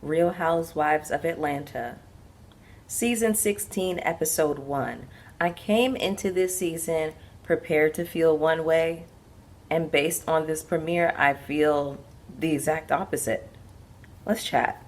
Real Housewives of Atlanta, Season 16, Episode 1. I came into this season prepared to feel one way, and based on this premiere, I feel the exact opposite. Let's chat.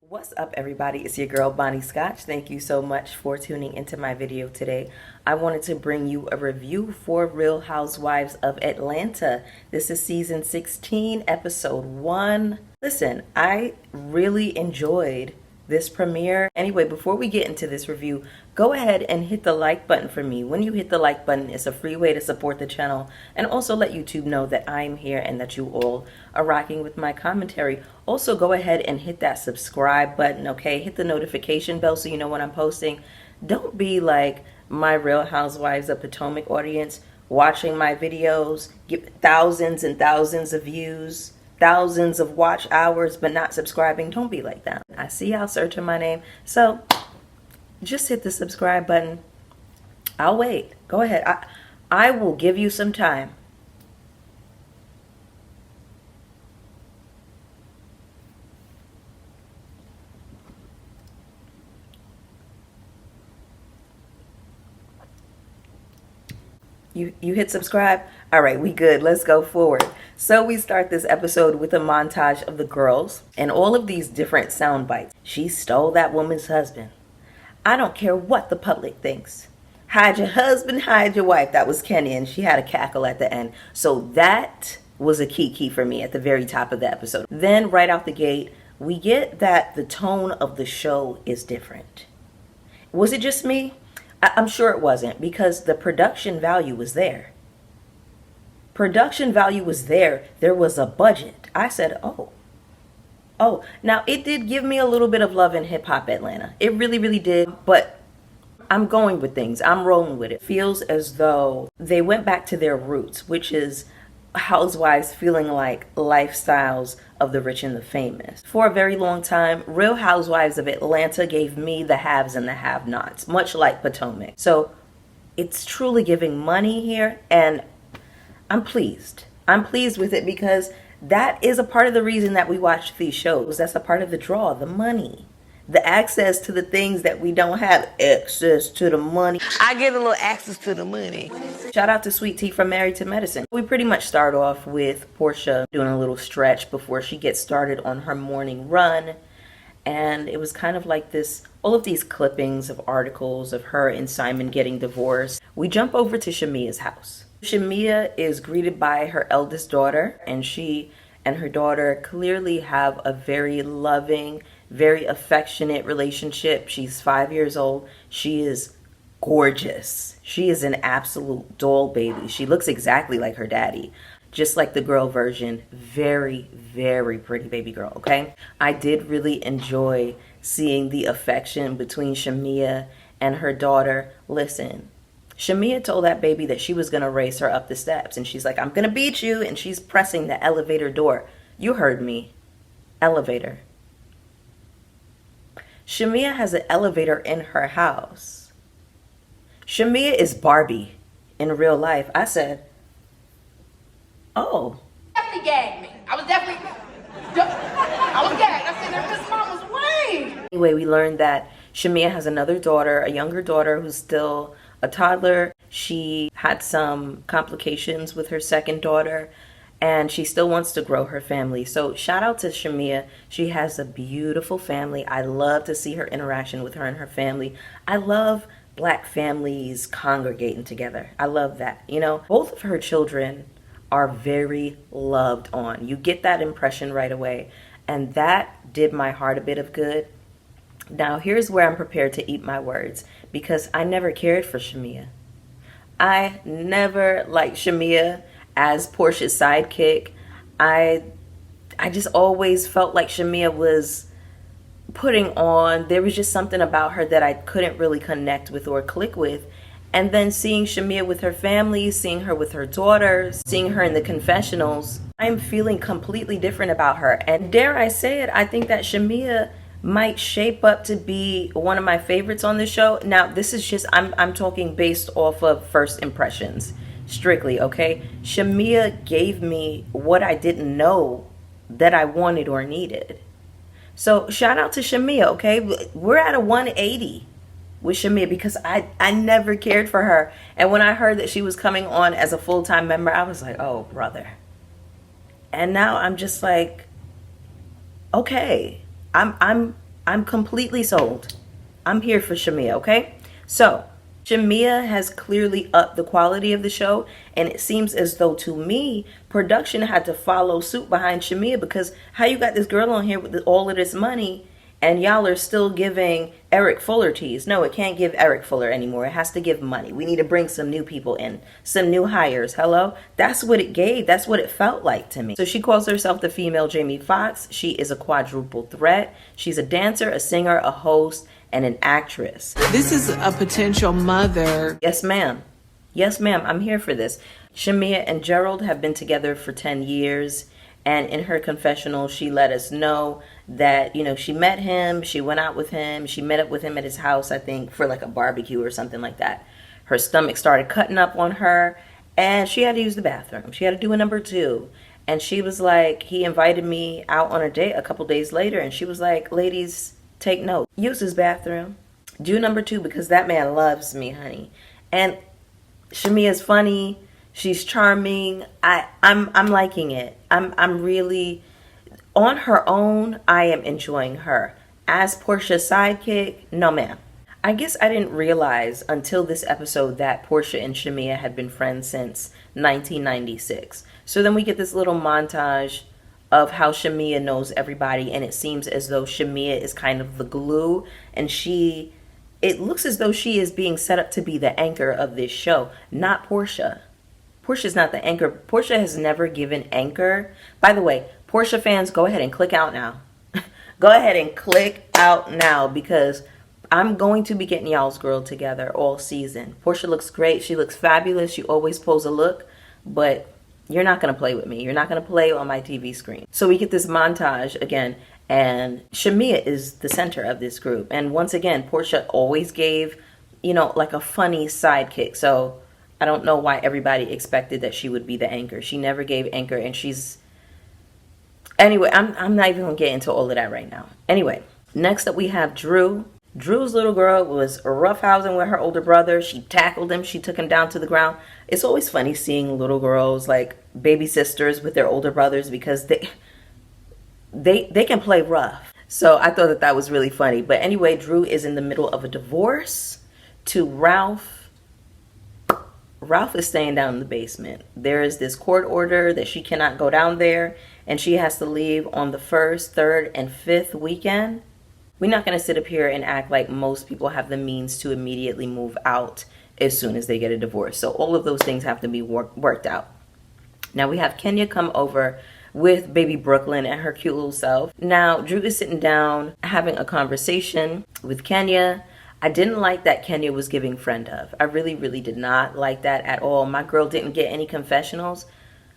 What's up, everybody? It's your girl Bonnie Scotch. Thank you so much for tuning into my video today. I wanted to bring you a review for Real Housewives of Atlanta. This is season 16, episode 1. Listen, I really enjoyed this premiere. Anyway, before we get into this review, go ahead and hit the like button for me. When you hit the like button, it's a free way to support the channel and also let YouTube know that I'm here and that you all are rocking with my commentary. Also, go ahead and hit that subscribe button, okay? Hit the notification bell so you know when I'm posting. Don't be like my Real Housewives of Potomac audience watching my videos, get thousands and thousands of views, thousands of watch hours, but not subscribing. Don't be like that. I see y'all searching my name, so just hit the subscribe button. I'll wait. Go ahead. I will give you some time. You hit subscribe? All right, we good. Let's go forward. So we start this episode with a montage of the girls and all of these different sound bites. She stole that woman's husband. I don't care what the public thinks. Hide your husband, hide your wife. That was Kenny, and she had a cackle at the end. So that was a key for me at the very top of the episode. Then right out the gate, we get that the tone of the show is different. Was it just me? I'm sure it wasn't, because the production value was there. Production value was there. There was a budget. I said, oh. Now it did give me a little bit of love in hip hop Atlanta. It really, really did. But I'm going with things. I'm rolling with it. Feels as though they went back to their roots, which is housewives feeling like lifestyles of the rich and the famous. For a very long time, Real Housewives of Atlanta gave me the haves and the have-nots, much like Potomac. So it's truly giving money here, and I'm pleased. I'm pleased with it because that is a part of the reason that we watch these shows. That's a part of the draw, the money. The access to the things that we don't have access to the money. I get a little access to the money. Shout out to Sweet Tea from Married to Medicine. We pretty much start off with Porsha doing a little stretch before she gets started on her morning run. And it was kind of like this, all of these clippings of articles of her and Simon getting divorced. We jump over to Shamea's house. Shamea is greeted by her eldest daughter, and she and her daughter clearly have a very loving, very affectionate relationship. She's 5 years old. She is gorgeous. She is an absolute doll baby. She looks exactly like her daddy, just like the girl version. Very, very pretty baby girl, okay? I did really enjoy seeing the affection between Shamea and her daughter. Listen, Shamea told that baby that she was going to race her up the steps, and she's like, I'm going to beat you, and she's pressing the elevator door. You heard me. Elevator. Shamea has an elevator in her house. Shamea is Barbie in real life. I said, oh. Definitely gagged me. I was gagged. I said, this mom was way. Anyway, we learned that Shamea has another daughter, a younger daughter who's still a toddler. She had some complications with her second daughter, and she still wants to grow her family. So shout out to Shamea. She has a beautiful family. I love to see her interaction with her and her family. I love Black families congregating together. I love that. You know, both of her children are very loved on. You get that impression right away. And that did my heart a bit of good. Now, here's where I'm prepared to eat my words, because I never cared for Shamea. I never liked Shamea as Porsha's sidekick. I just always felt like Shamea was putting on, there was just something about her that I couldn't really connect with or click with. And then seeing Shamia with her family, seeing her with her daughters, seeing her in the confessionals, I'm feeling completely different about her. And dare I say it, I think that Shamia might shape up to be one of my favorites on the show. Now, this is just, I'm talking based off of first impressions, strictly, okay? Shamia gave me what I didn't know that I wanted or needed. So shout out to Shamia, okay? We're at a 180 with Shamia because I never cared for her. And when I heard that she was coming on as a full-time member, I was like, oh, brother. And now I'm just like, okay, I'm completely sold. I'm here for Shamia, okay? So Shamia has clearly upped the quality of the show, and it seems as though, to me, production had to follow suit behind Shamia, because how you got this girl on here with all of this money and y'all are still giving Eric Fuller teas? No, it can't give Eric Fuller anymore. It has to give money. We need to bring some new people in, some new hires. Hello? That's what it gave. That's what it felt like to me. So she calls herself the female Jamie Foxx. She is a quadruple threat. She's a dancer, a singer, a host, and an actress. This is a potential mother. Yes, ma'am. Yes, ma'am. I'm here for this. Shamia and Gerald have been together for 10 years. And in her confessional, she let us know that, you know, she met him, she went out with him, she met up with him at his house, I think, for like a barbecue or something like that. Her stomach started cutting up on her, and she had to use the bathroom. She had to do a number 2. And she was like, he invited me out on a date a couple days later, and she was like, ladies, take note. Use his bathroom. Do number 2 because that man loves me, honey. And Shamia's funny. She's charming. I'm liking it. I'm really, on her own, I am enjoying her. As Porsha's sidekick, no ma'am. I guess I didn't realize until this episode that Porsha and Shamea had been friends since 1996. So then we get this little montage of how Shamea knows everybody, and it seems as though Shamea is kind of the glue, and it looks as though she is being set up to be the anchor of this show, not Porsha. Porsha's not the anchor. Porsha has never given anchor. By the way, Porsha fans, go ahead and click out now. Go ahead and click out now, because I'm going to be getting y'all's girl together all season. Porsha looks great. She looks fabulous. She always pulls a look, but you're not going to play with me. You're not going to play on my TV screen. So we get this montage again, and Shamea is the center of this group. And once again, Porsha always gave, you know, like a funny sidekick. So I don't know why everybody expected that she would be the anchor. She never gave anchor, and she's... Anyway, I'm not even going to get into all of that right now. Anyway, next up we have Drew. Drew's little girl was roughhousing with her older brother. She tackled him. She took him down to the ground. It's always funny seeing little girls, like baby sisters, with their older brothers, because they can play rough. So I thought that was really funny. But anyway, Drew is in the middle of a divorce to Ralph. Ralph is staying down in the basement. There is this court order that she cannot go down there, and she has to leave on the 1st, 3rd, and 5th weekend. We're not going to sit up here and act like most people have the means to immediately move out as soon as they get a divorce. So all of those things have to be worked out. Now we have Kenya come over with baby Brooklyn and her cute little self. Now Drew is sitting down having a conversation with Kenya. I didn't like that Kenya was giving friend of. I really, really did not like that at all. My girl didn't get any confessionals,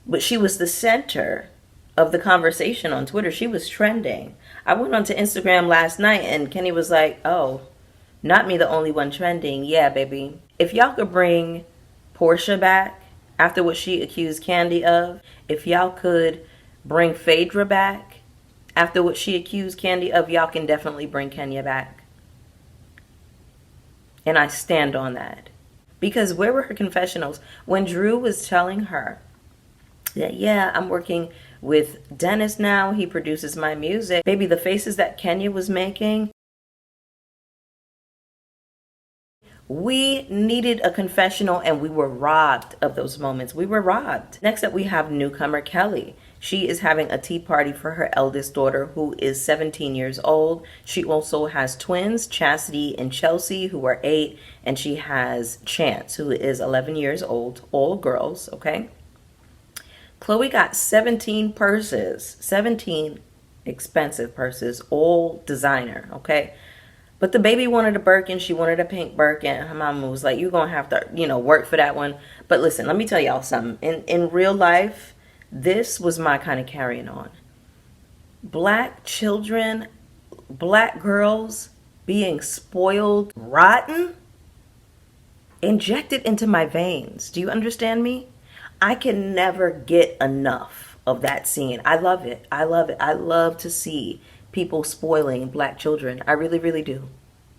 but she was the center of the conversation on Twitter. She was trending. I went onto Instagram last night and Kenny was like, oh, not me the only one trending. Yeah, baby. If y'all could bring Porsha back after what she accused Candy of, if y'all could bring Phaedra back after what she accused Candy of, y'all can definitely bring Kenya back. And I stand on that. Because where were her confessionals? When Drew was telling her that, yeah, I'm working with Dennis now. He produces my music. Baby, the faces that Kenya was making. We needed a confessional, and we were robbed of those moments. We were robbed. Next up, we have newcomer Kelly. She is having a tea party for her eldest daughter, who is 17 years old. She also has twins, Chastity and Chelsea, who are 8. And she has Chance, who is 11 years old. All girls, okay? Chloe got 17 purses. 17 expensive purses, all designer, okay? But the baby wanted a Birkin. She wanted a pink Birkin. Her mama was like, you're going to have to, work for that one. But listen, let me tell y'all something. In real life, this was my kind of carrying on. Black children, black girls being spoiled rotten, injected into my veins. Do you understand me? I can never get enough of that scene. I love it. I love it. I love to see people spoiling black children. I really, really do.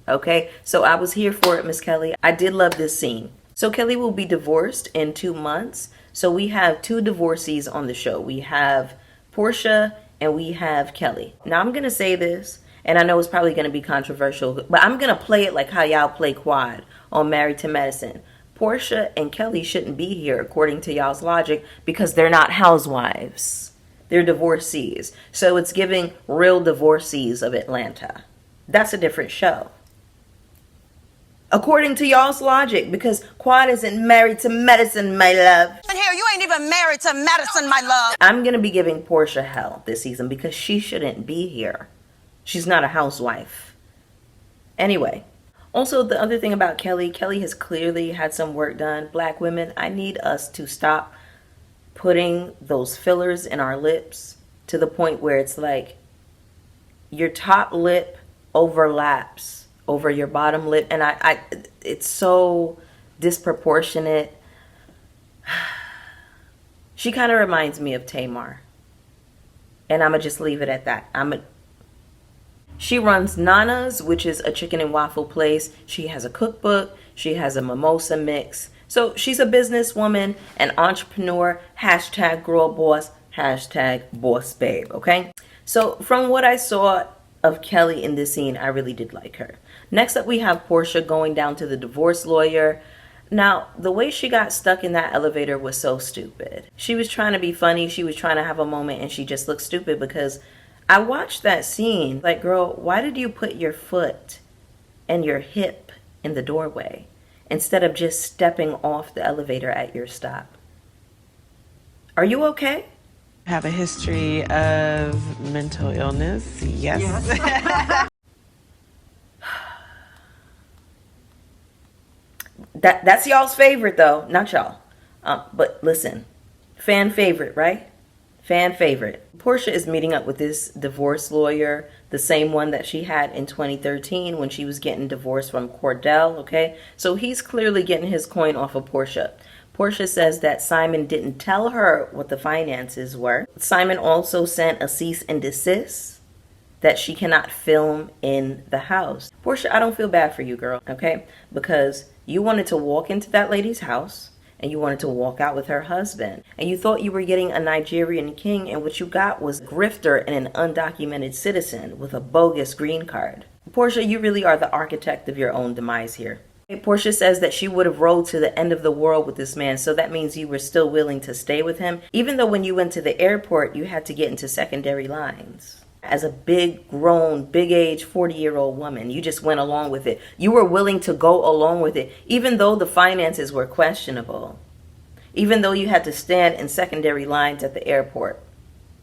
Okay, so I was here for it, Miss Kelly. I did love this scene. So Kelly will be divorced in 2 months. So we have 2 divorcees on the show. We have Porsha and we have Kelly. Now I'm going to say this, and I know it's probably going to be controversial, but I'm going to play it like how y'all play quad on Married to Medicine. Porsha and Kelly shouldn't be here according to y'all's logic because they're not housewives. They're divorcees. So it's giving Real Divorcees of Atlanta. That's a different show. According to y'all's logic, because Quad isn't married to medicine, my love. And here, you ain't even married to medicine, my love. I'm going to be giving Porsha hell this season because she shouldn't be here. She's not a housewife. Anyway, also the other thing about Kelly has clearly had some work done. Black women, I need us to stop putting those fillers in our lips to the point where it's like your top lip overlaps over your bottom lip, and I it's so disproportionate. She kind of reminds me of Tamar, and I'm gonna just leave it at that. She runs Nana's, which is a chicken and waffle place. She has a cookbook. She has a mimosa mix. So she's a businesswoman, an entrepreneur, hashtag girl boss, hashtag boss babe, okay? So from what I saw of Kelly in this scene, I really did like her. Next up, we have Porsha going down to the divorce lawyer. Now, the way she got stuck in that elevator was so stupid. She was trying to be funny. She was trying to have a moment, and she just looked stupid because I watched that scene. Like, girl, why did you put your foot and your hip in the doorway instead of just stepping off the elevator at your stop? Are you okay? Have a history of mental illness. Yes. That's y'all's favorite, though. Not y'all. But listen, fan favorite, right? Fan favorite. Porsha is meeting up with this divorce lawyer, the same one that she had in 2013 when she was getting divorced from Cordell, okay? So he's clearly getting his coin off of Porsha. Porsha says that Simon didn't tell her what the finances were. Simon also sent a cease and desist that she cannot film in the house. Porsha, I don't feel bad for you, girl, okay? Because you wanted to walk into that lady's house and you wanted to walk out with her husband. And you thought you were getting a Nigerian king, and what you got was a grifter and an undocumented citizen with a bogus green card. Porsha, you really are the architect of your own demise here. Porsha says that she would have rolled to the end of the world with this man, so that means you were still willing to stay with him, even though when you went to the airport, you had to get into secondary lines. As a big, grown, big age, 40-year-old woman, you just went along with it. You were willing to go along with it, even though the finances were questionable. Even though you had to stand in secondary lines at the airport.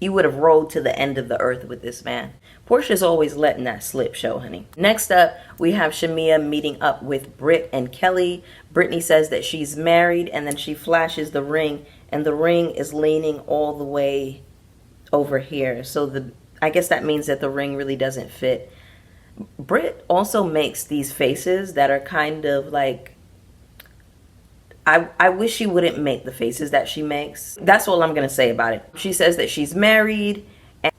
You would have rolled to the end of the earth with this man. Porsha's always letting that slip show, honey. Next up, we have Shamea meeting up with Britt and Kelly. Brittany says that she's married, and then she flashes the ring, and the ring is leaning all the way over here. So I guess that means that the ring really doesn't fit. Britt also makes these faces that are kind of like, I wish she wouldn't make the faces that she makes. That's all I'm going to say about it. She says that she's married. And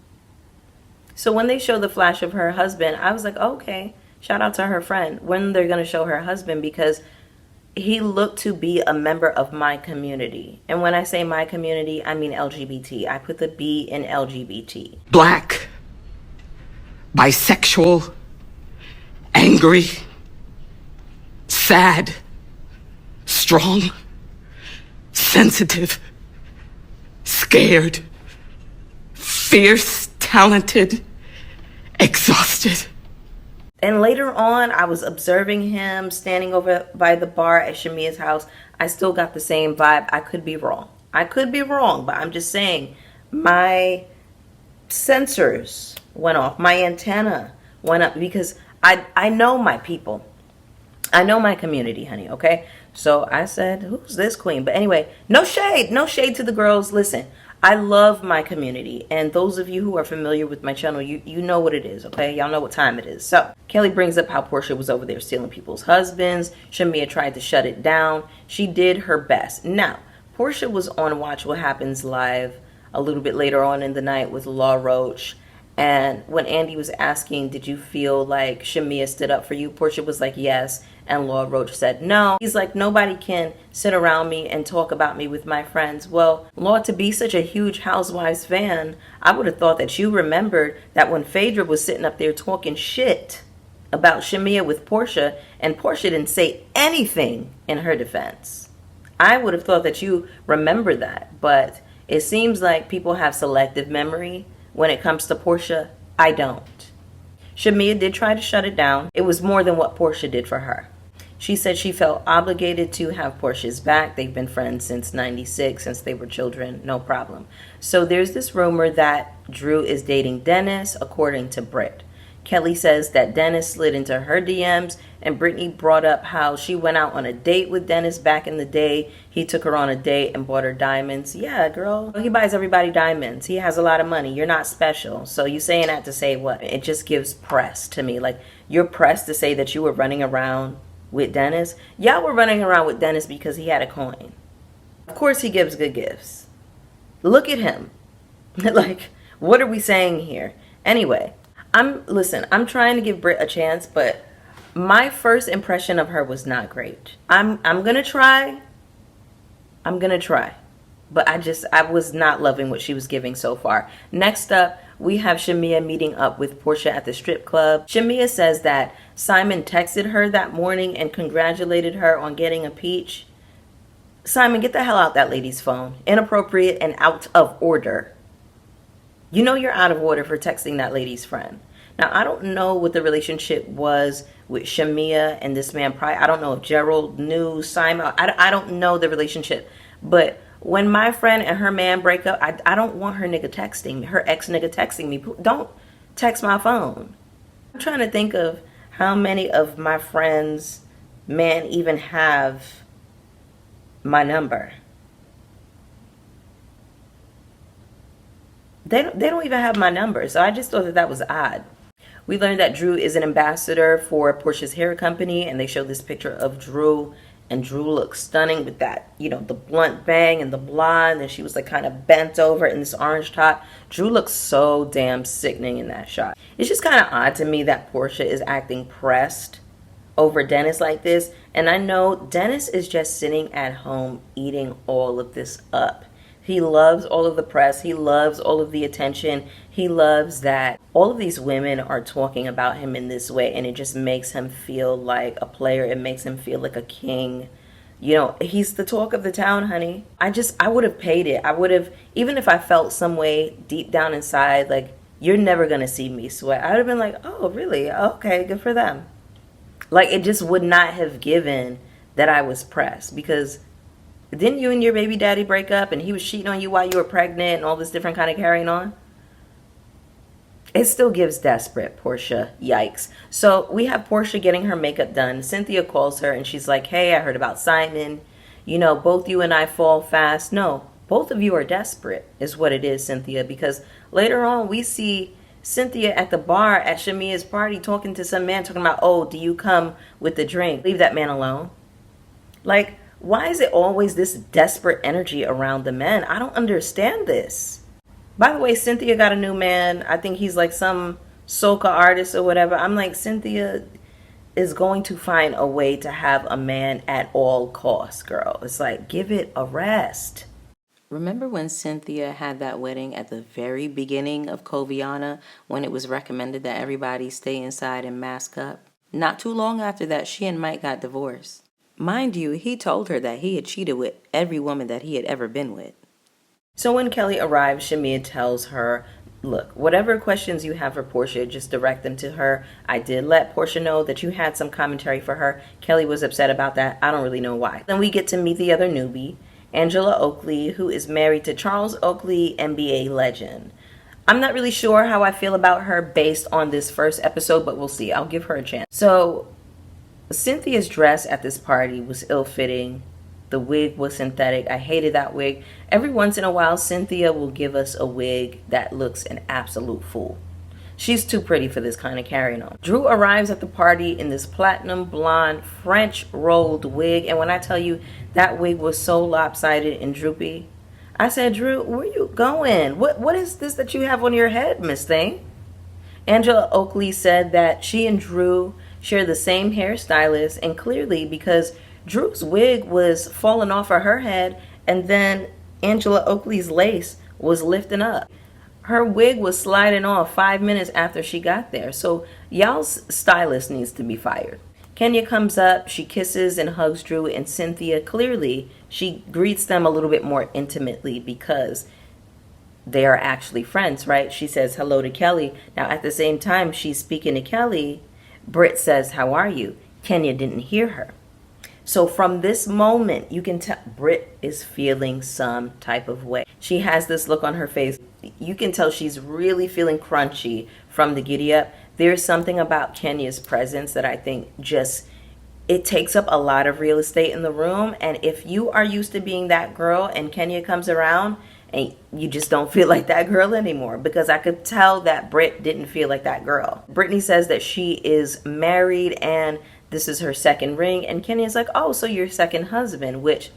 so when they show the flash of her husband, I was like, okay, shout out to her friend. When they're going to show her husband, because he looked to be a member of my community. And when I say my community, I mean LGBT. I put the B in LGBT. Black, bisexual, angry, sad, strong, sensitive, scared, fierce, talented, exhausted. And later on, I was observing him standing over by the bar at Shamea's house. I still got the same vibe. I could be wrong. I could be wrong, but I'm just saying my sensors went off. My antenna went up because I know my people. I know my community, honey, okay? So I said, who's this queen? But anyway, no shade to the girls. Listen, I love my community. And those of you who are familiar with my channel, you know what it is, okay? Y'all know what time it is. So Kelly brings up how Porsha was over there stealing people's husbands. Shamea tried to shut it down. She did her best. Now, Porsha was on Watch What Happens Live a little bit later on in the night with Law Roach. And when Andy was asking, did you feel like Shamea stood up for you? Porsha was like, yes. And Law Roach said, no. He's like, nobody can sit around me and talk about me with my friends. Well, Law, to be such a huge Housewives fan, I would have thought that you remembered that when Phaedra was sitting up there talking shit about Shamea with Porsha, and Porsha didn't say anything in her defense. I would have thought that you remember that. But it seems like people have selective memory. When it comes to Porsha, I don't. Shamea did try to shut it down. It was more than what Porsha did for her. She said she felt obligated to have Porsha's back. They've been friends since '96, since they were children, no problem. So there's this rumor that Drew is dating Dennis, according to Britt. Kelly says that Dennis slid into her DMs, and Brittany brought up how she went out on a date with Dennis back in the day. He took her on a date and bought her diamonds. Yeah, girl. He buys everybody diamonds. He has a lot of money. You're not special. So you saying that to say what? It just gives press to me. Like, you're pressed to say that you were running around with Dennis. Y'all were running around with Dennis because he had a coin. Of course he gives good gifts. Look at him. Like, what are we saying here? Anyway. Listen, I'm trying to give Britt a chance, but my first impression of her was not great. I'm gonna try. But I was not loving what she was giving so far. Next up, we have Shamea meeting up with Porsha at the strip club. Shamea says that Simon texted her that morning and congratulated her on getting a peach. Simon, get the hell out that lady's phone. Inappropriate and out of order. You know you're out of order for texting that lady's friend. Now, I don't know what the relationship was with Shamea and this man prior. I don't know if Gerald knew Simon. I don't know the relationship. But when my friend and her man break up, I don't want her nigga texting me, her ex nigga texting me. Don't text my phone. I'm trying to think of how many of my friends' men even have my number. They don't even have my number, so I just thought that was odd. We learned that Drew is an ambassador for Porsha's hair company, and they show this picture of Drew, and Drew looks stunning with that, you know, the blunt bang and the blonde, and she was like kind of bent over in this orange top. Drew looks so damn sickening in that shot. It's just kind of odd to me that Porsha is acting pressed over Dennis like this, and I know Dennis is just sitting at home eating all of this up. He loves all of the press. He loves all of the attention. He loves that all of these women are talking about him in this way, and it just makes him feel like a player. It makes him feel like a king. You know, he's the talk of the town, honey. I would have paid it. I would have, even if I felt some way deep down inside, like, you're never going to see me sweat. I would have been like, oh, really? Okay, good for them. Like, it just would not have given that I was pressed, because didn't you and your baby daddy break up and he was cheating on you while you were pregnant and all this different kind of carrying on? It still gives desperate, Porsha. Yikes. So we have Porsha getting her makeup done. Cynthia calls her and she's like, hey, I heard about Simon. You know, both you and I fall fast. No, both of you are desperate is what it is, Cynthia, because later on we see Cynthia at the bar at Shamea's party talking to some man talking about, oh, do you come with the drink? Leave that man alone. Like, why is it always this desperate energy around the men? I don't understand this. By the way, Cynthia got a new man. I think he's like some soca artist or whatever. I'm like, Cynthia is going to find a way to have a man at all costs, girl. It's like, give it a rest. Remember when Cynthia had that wedding at the very beginning of Coviana, when it was recommended that everybody stay inside and mask up? Not too long after that, she and Mike got divorced. Mind you, he told her that he had cheated with every woman that he had ever been with. So when Kelly arrives, Shamea tells her, look, whatever questions you have for Porsha, just direct them to her. I did let Porsha know that you had some commentary for her. Kelly was upset about that. I don't really know why. Then we get to meet the other newbie, Angela Oakley, who is married to Charles Oakley, NBA legend. I'm not really sure how I feel about her based on this first episode, but we'll see. I'll give her a chance. So Cynthia's dress at this party was ill-fitting. The wig was synthetic. I hated that wig. Every once in a while, Cynthia will give us a wig that looks an absolute fool. She's too pretty for this kind of carrying on. Drew arrives at the party in this platinum blonde French rolled wig. And when I tell you that wig was so lopsided and droopy, I said, Drew, where you going? What is this that you have on your head, Miss Thing? Angela Oakley said that she and Drew share the same hairstylist, and clearly because Drew's wig was falling off of her head and then Angela Oakley's lace was lifting up. Her wig was sliding off 5 minutes after she got there. So y'all's stylist needs to be fired. Kenya comes up, she kisses and hugs Drew and Cynthia. Clearly, she greets them a little bit more intimately because they are actually friends, right? She says hello to Kelly. Now, at the same time she's speaking to Kelly, Britt says, how are you? Kenya didn't hear her. So from this moment, you can tell Britt is feeling some type of way. She has this look on her face. You can tell she's really feeling crunchy from the giddy up. There's something about Kenya's presence that I think just, it takes up a lot of real estate in the room. And if you are used to being that girl and Kenya comes around, and you just don't feel like that girl anymore, because I could tell that Britt didn't feel like that girl. Brittany says that she is married and this is her second ring, and Kenya's like, oh, so your second husband, which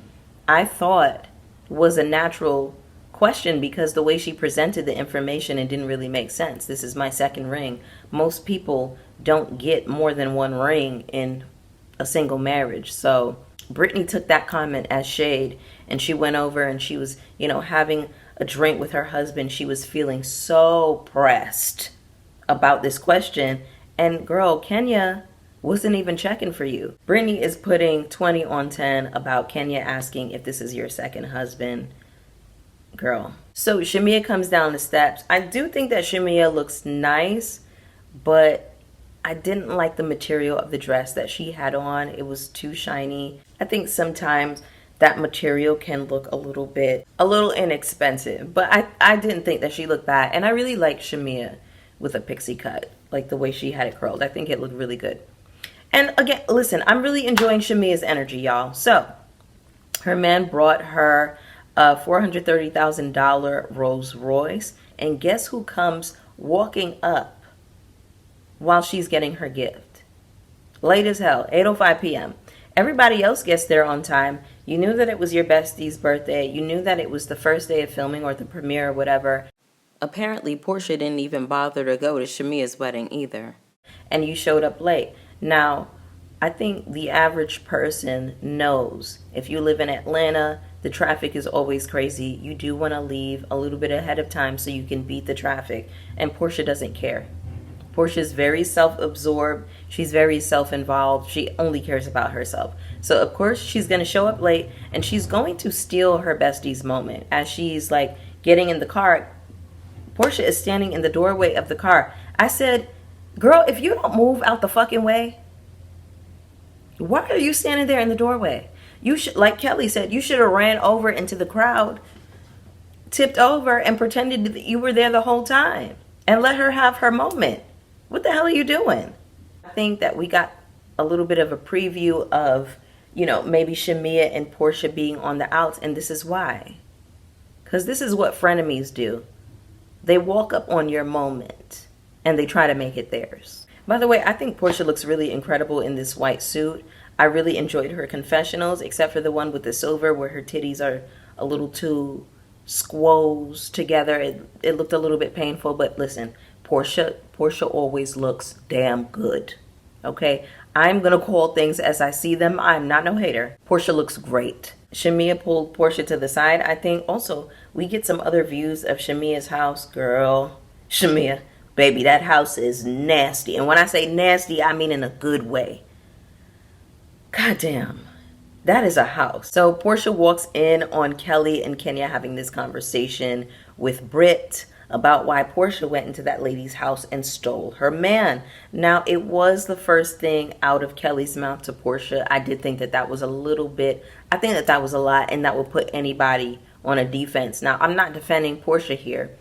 I thought was a natural question because the way she presented the information, it didn't really make sense. This is my second ring. Most people don't get more than one ring in a single marriage. So Brittany took that comment as shade, and she went over and she was, having a drink with her husband. She was feeling so pressed about this question. And girl, Kenya wasn't even checking for you. Brittany is putting 20 on 10 about Kenya asking if this is your second husband. Girl. So Shamea comes down the steps. I do think that Shamea looks nice, but I didn't like the material of the dress that she had on. It was too shiny. I think sometimes that material can look a little inexpensive, but I didn't think that she looked bad. And I really like Shamea with a pixie cut, like the way she had it curled. I think it looked really good. And again, listen, I'm really enjoying Shamea's energy, y'all. So her man brought her a $430,000 Rolls Royce, and guess who comes walking up while she's getting her gift? Late as hell, 8:05 p.m. Everybody else gets there on time. You knew that it was your bestie's birthday. You knew that it was the first day of filming or the premiere or whatever. Apparently, Porsha didn't even bother to go to Shamea's wedding either. And you showed up late. Now, I think the average person knows if you live in Atlanta, the traffic is always crazy. You do want to leave a little bit ahead of time so you can beat the traffic. And Porsha doesn't care. Portia's very self-absorbed. She's very self-involved. She only cares about herself. So, of course, she's going to show up late, and she's going to steal her bestie's moment. As she's, getting in the car, Porsha is standing in the doorway of the car. I said, girl, if you don't move out the fucking way, why are you standing there in the doorway? You should, like Kelly said, you should have ran over into the crowd, tipped over, and pretended that you were there the whole time, and let her have her moment. What the hell are you doing? I think that we got a little bit of a preview of, maybe Shamea and Porsha being on the outs, and this is why. Because this is what frenemies do. They walk up on your moment, and they try to make it theirs. By the way, I think Porsha looks really incredible in this white suit. I really enjoyed her confessionals, except for the one with the silver where her titties are a little too squoze together. It looked a little bit painful, but listen, Porsha always looks damn good. Okay? I'm going to call things as I see them. I'm not no hater. Porsha looks great. Shamea pulled Porsha to the side. I think also we get some other views of Shamea's house. Girl, Shamea, baby, that house is nasty. And when I say nasty, I mean in a good way. Goddamn. That is a house. So Porsha walks in on Kelly and Kenya having this conversation with Britt about why Porsha went into that lady's house and stole her man. Now, it was the first thing out of Kelly's mouth to Porsha. I did think that was a little bit, I think that was a lot, and that would put anybody on a defense. Now, I'm not defending Porsha here.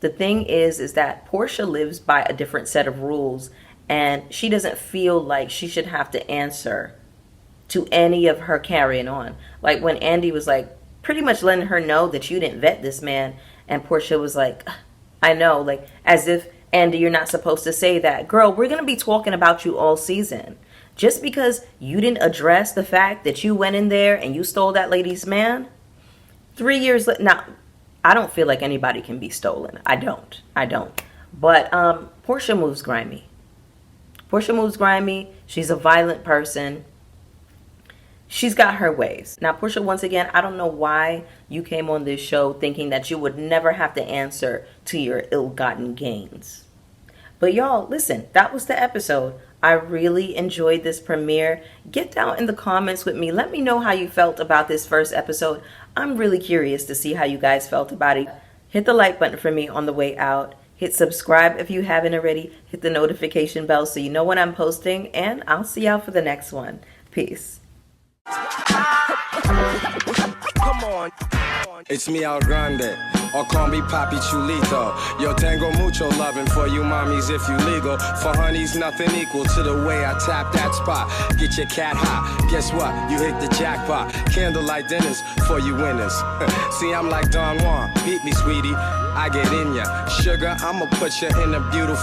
The thing is that Porsha lives by a different set of rules, and she doesn't feel like she should have to answer to any of her carrying on. Like when Andy was like pretty much letting her know that you didn't vet this man, and Porsha was like, I know, like as if, Andy, you're not supposed to say that. Girl, we're going to be talking about you all season. Just because you didn't address the fact that you went in there and you stole that lady's man, 3 years later, now, I don't feel like anybody can be stolen. I don't. But Porsha moves grimy. Porsha moves grimy. She's a violent person. She's got her ways. Now, Porsha, once again, I don't know why you came on this show thinking that you would never have to answer to your ill-gotten gains. But y'all, listen, that was the episode. I really enjoyed this premiere. Get down in the comments with me. Let me know how you felt about this first episode. I'm really curious to see how you guys felt about it. Hit the like button for me on the way out. Hit subscribe if you haven't already. Hit the notification bell so you know when I'm posting. And I'll see y'all for the next one. Peace. Come on. It's me, Al Grande, or call me Papi Chulito. Yo tengo mucho loving for you mommies if you legal. For honeys, nothing equal to the way I tap that spot. Get your cat hot. Guess what? You hit the jackpot. Candlelight dinners for you winners. See, I'm like Don Juan. Beat me, sweetie. I get in ya. Sugar, I'ma put you in a beautiful